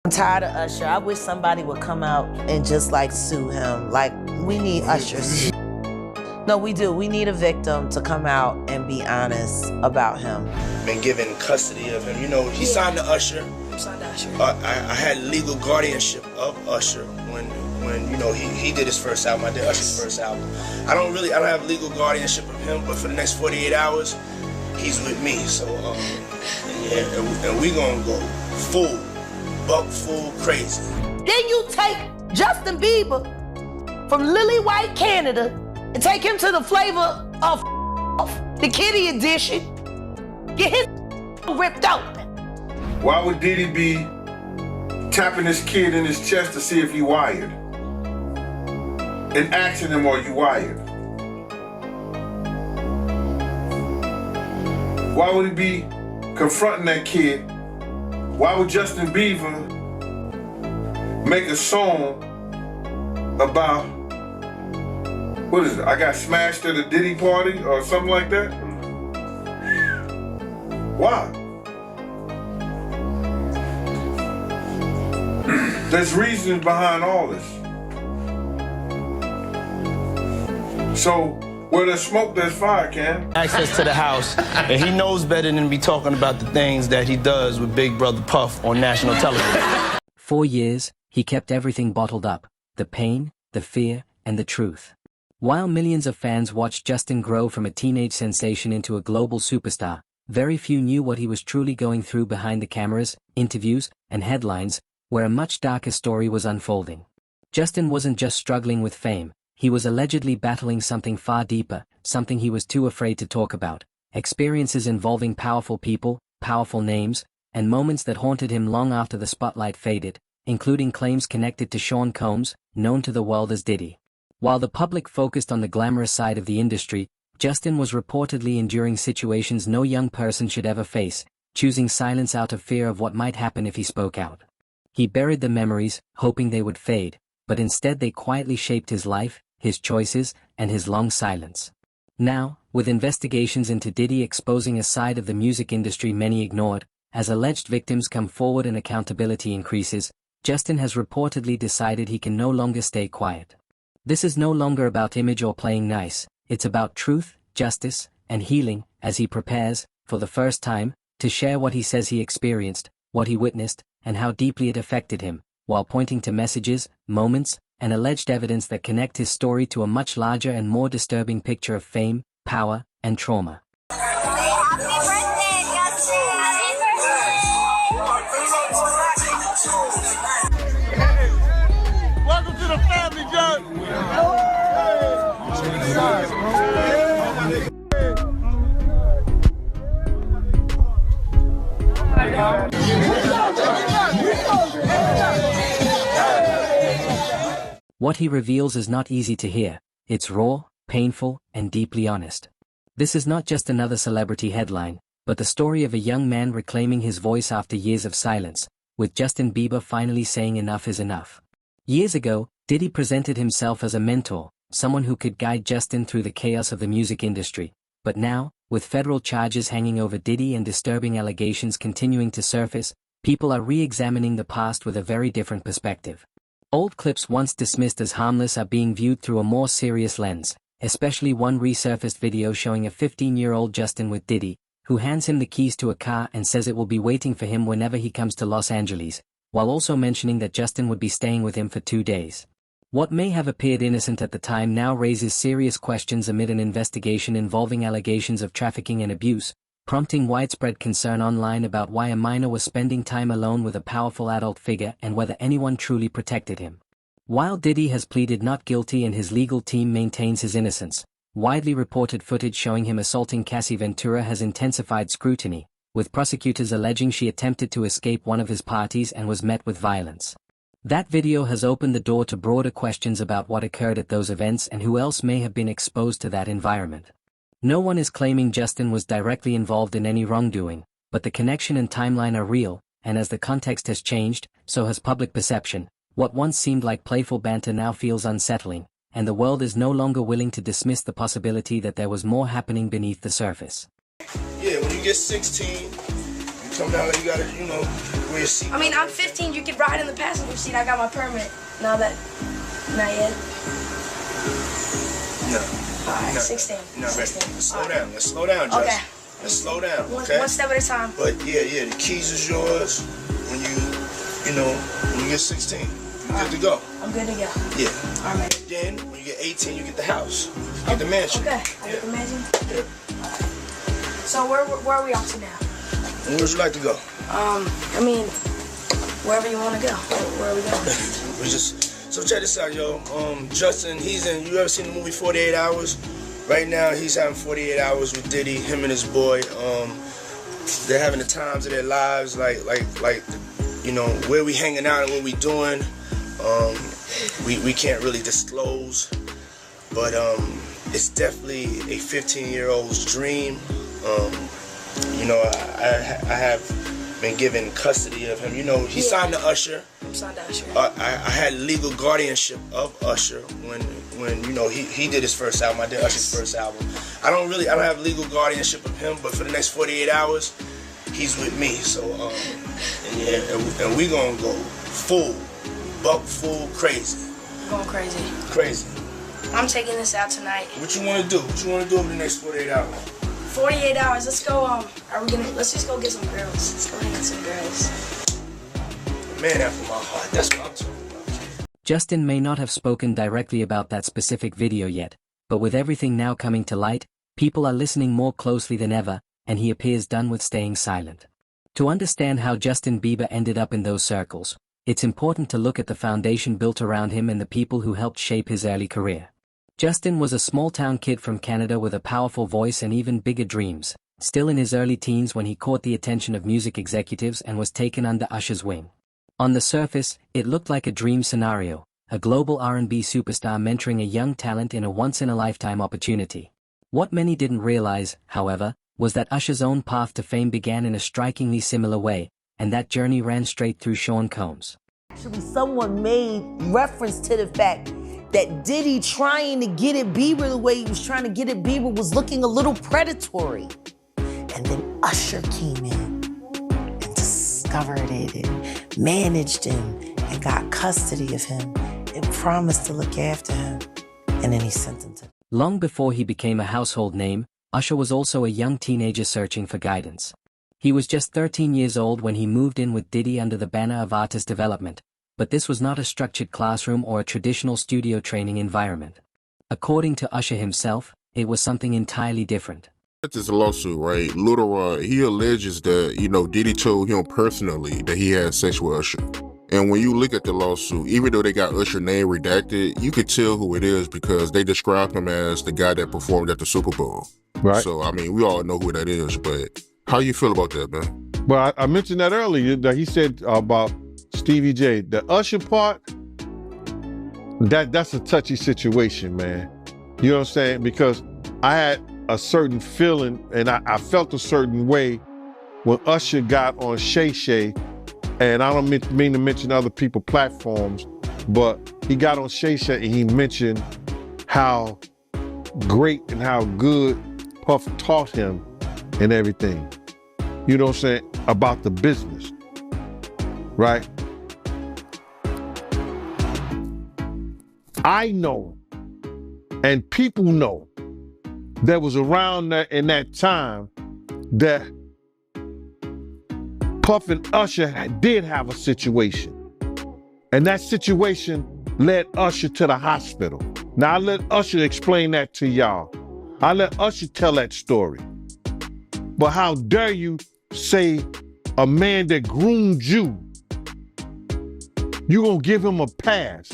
I'm tired of Usher. I wish somebody would come out and just like sue him. Like, we need Usher. No, we do. We need a victim to come out and be honest about him. Been given custody of him. You know, he signed to Usher. I had legal guardianship of Usher when you know he did his first album. I did Usher's first album. I don't have legal guardianship of him, but for the next 48 hours, he's with me. So yeah, and we gonna go full crazy. Then you take Justin Bieber from Lily White, Canada, and take him to the flavor of the Kitty edition. Get his ripped out. Why would Diddy be tapping this kid in his chest to see if he wired? And asking him, are you wired? Why would he be confronting that kid? Why would Justin Bieber make a song about, what is it? I got smashed at a Diddy party or something like that? Why? There's reasons behind all this. So, where there's smoke, there's fire, Cam. Access to the house, and he knows better than to be talking about the things that he does with Big Brother Puff on national television. 4 years, he kept everything bottled up, the pain, the fear, and the truth. While millions of fans watched Justin grow from a teenage sensation into a global superstar, very few knew what he was truly going through behind the cameras, interviews, and headlines, where a much darker story was unfolding. Justin wasn't just struggling with fame, he was allegedly battling something far deeper, something he was too afraid to talk about, experiences involving powerful people, powerful names, and moments that haunted him long after the spotlight faded, including claims connected to Sean Combs, known to the world as Diddy. While the public focused on the glamorous side of the industry, Justin was reportedly enduring situations no young person should ever face, choosing silence out of fear of what might happen if he spoke out. He buried the memories, hoping they would fade, but instead they quietly shaped his life, his choices, and his long silence. Now, with investigations into Diddy exposing a side of the music industry many ignored, as alleged victims come forward and accountability increases, Justin has reportedly decided he can no longer stay quiet. This is no longer about image or playing nice, it's about truth, justice, and healing, as he prepares, for the first time, to share what he says he experienced, what he witnessed, and how deeply it affected him, while pointing to messages, moments, and alleged evidence that connect his story to a much larger and more disturbing picture of fame, power, and trauma. Happy birthday, Justin! Welcome to the family, John. What he reveals is not easy to hear, it's raw, painful, and deeply honest. This is not just another celebrity headline, but the story of a young man reclaiming his voice after years of silence, with Justin Bieber finally saying enough is enough. Years ago, Diddy presented himself as a mentor, someone who could guide Justin through the chaos of the music industry, but now, with federal charges hanging over Diddy and disturbing allegations continuing to surface, people are re-examining the past with a very different perspective. Old clips once dismissed as harmless are being viewed through a more serious lens, especially one resurfaced video showing a 15-year-old Justin with Diddy, who hands him the keys to a car and says it will be waiting for him whenever he comes to Los Angeles, while also mentioning that Justin would be staying with him for 2 days. What may have appeared innocent at the time now raises serious questions amid an investigation involving allegations of trafficking and abuse, prompting widespread concern online about why a minor was spending time alone with a powerful adult figure and whether anyone truly protected him. While Diddy has pleaded not guilty and his legal team maintains his innocence, widely reported footage showing him assaulting Cassie Ventura has intensified scrutiny, with prosecutors alleging she attempted to escape one of his parties and was met with violence. That video has opened the door to broader questions about what occurred at those events and who else may have been exposed to that environment. No one is claiming Justin was directly involved in any wrongdoing, but the connection and timeline are real, and as the context has changed, so has public perception. What once seemed like playful banter now feels unsettling, and the world is no longer willing to dismiss the possibility that there was more happening beneath the surface. Yeah, when you get 16, you Sometimes like, you gotta, wear a seat. I mean, I'm 15. You could ride in the passenger seat. I got my permit. Not yet. No. All right, No. 16. No, 16. let's slow down. Let's slow down, Justin. Okay. Let's slow down, okay? One step at a time. But yeah, the keys is yours when when you get 16. You're good to go. I'm good to go. Yeah. All right. Then, when you get 18, you get the house. You get the mansion. Okay. I get the mansion? Yeah. So where are we off to now? Where would you like to go? I mean, wherever you want to go. Where are we going? So check this out, yo. Justin, you ever seen the movie 48 Hours? Right now, he's having 48 hours with Diddy, him and his boy. They're having the times of their lives, like, where we hanging out and what we doing. We can't really disclose, but it's definitely a 15-year-old's dream. I have been given custody of him. He signed to Usher. I'm signed to Usher. I had legal guardianship of Usher when he did his first album. I did Usher's first album. I don't have legal guardianship of him, but for the next 48 hours, he's with me. So and we gonna go full crazy. Going crazy. Crazy. I'm taking this out tonight. What you wanna do? What you wanna do over the next 48 hours? 48 hours. Let's go. Let's just go get some girls. Let's go get some girls. Man after my heart. That's what I'm talking about. Justin may not have spoken directly about that specific video yet, but with everything now coming to light, people are listening more closely than ever, and he appears done with staying silent. To understand how Justin Bieber ended up in those circles, it's important to look at the foundation built around him and the people who helped shape his early career. Justin was a small-town kid from Canada with a powerful voice and even bigger dreams, still in his early teens when he caught the attention of music executives and was taken under Usher's wing. On the surface, it looked like a dream scenario, a global R&B superstar mentoring a young talent in a once-in-a-lifetime opportunity. What many didn't realize, however, was that Usher's own path to fame began in a strikingly similar way, and that journey ran straight through Sean Combs. Actually, someone made reference to the fact that Diddy trying to get at Bieber the way he was trying to get at Bieber was looking a little predatory. And then Usher came in and discovered it and managed him and got custody of him and promised to look after him. And then he sent him to... Long before he became a household name, Usher was also a young teenager searching for guidance. He was just 13 years old when he moved in with Diddy under the banner of artist development, but this was not a structured classroom or a traditional studio training environment. According to Usher himself, it was something entirely different. This lawsuit, right? Lil Rod, he alleges that, Diddy told him personally that he had sex with Usher. And when you look at the lawsuit, even though they got Usher name redacted, you could tell who it is because they describe him as the guy that performed at the Super Bowl. Right. So, we all know who that is, but how you feel about that, man? Well, I mentioned that earlier, that he said about Stevie J. The Usher part, that's a touchy situation, man. You know what I'm saying? Because I had a certain feeling and I felt a certain way when Usher got on Shay Shay, and I don't mean to mention other people's platforms, but he got on Shay Shay and he mentioned how great and how good Puff taught him and everything. You know what I'm saying? About the business, right? I know, and people know, that was around that in that time that Puff and Usher did have a situation. And that situation led Usher to the hospital. Now I let Usher explain that to y'all. I let Usher tell that story. But how dare you say a man that groomed you, you gonna give him a pass?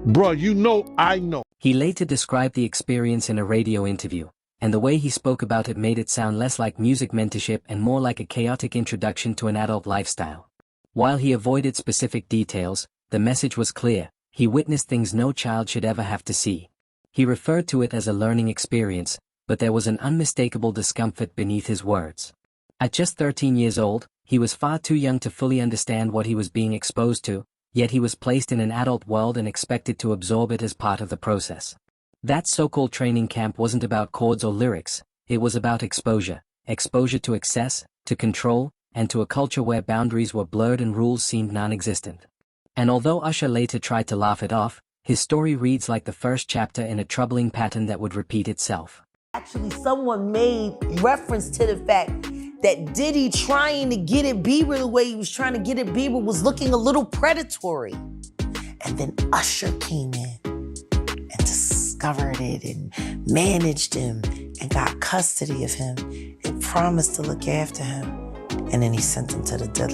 Bruh, I know. He later described the experience in a radio interview, and the way he spoke about it made it sound less like music mentorship and more like a chaotic introduction to an adult lifestyle. While he avoided specific details, the message was clear: he witnessed things no child should ever have to see. He referred to it as a learning experience, but there was an unmistakable discomfort beneath his words. At just 13 years old, he was far too young to fully understand what he was being exposed to, yet he was placed in an adult world and expected to absorb it as part of the process. That so-called training camp wasn't about chords or lyrics, it was about exposure to excess, to control, and to a culture where boundaries were blurred and rules seemed non-existent. And although Usher later tried to laugh it off, his story reads like the first chapter in a troubling pattern that would repeat itself. Actually, someone made reference to the fact that Diddy trying to get at Bieber the way he was trying to get at Bieber was looking a little predatory. And then Usher came in and discovered it and managed him and got custody of him and promised to look after him. And then he sent him to the deadline.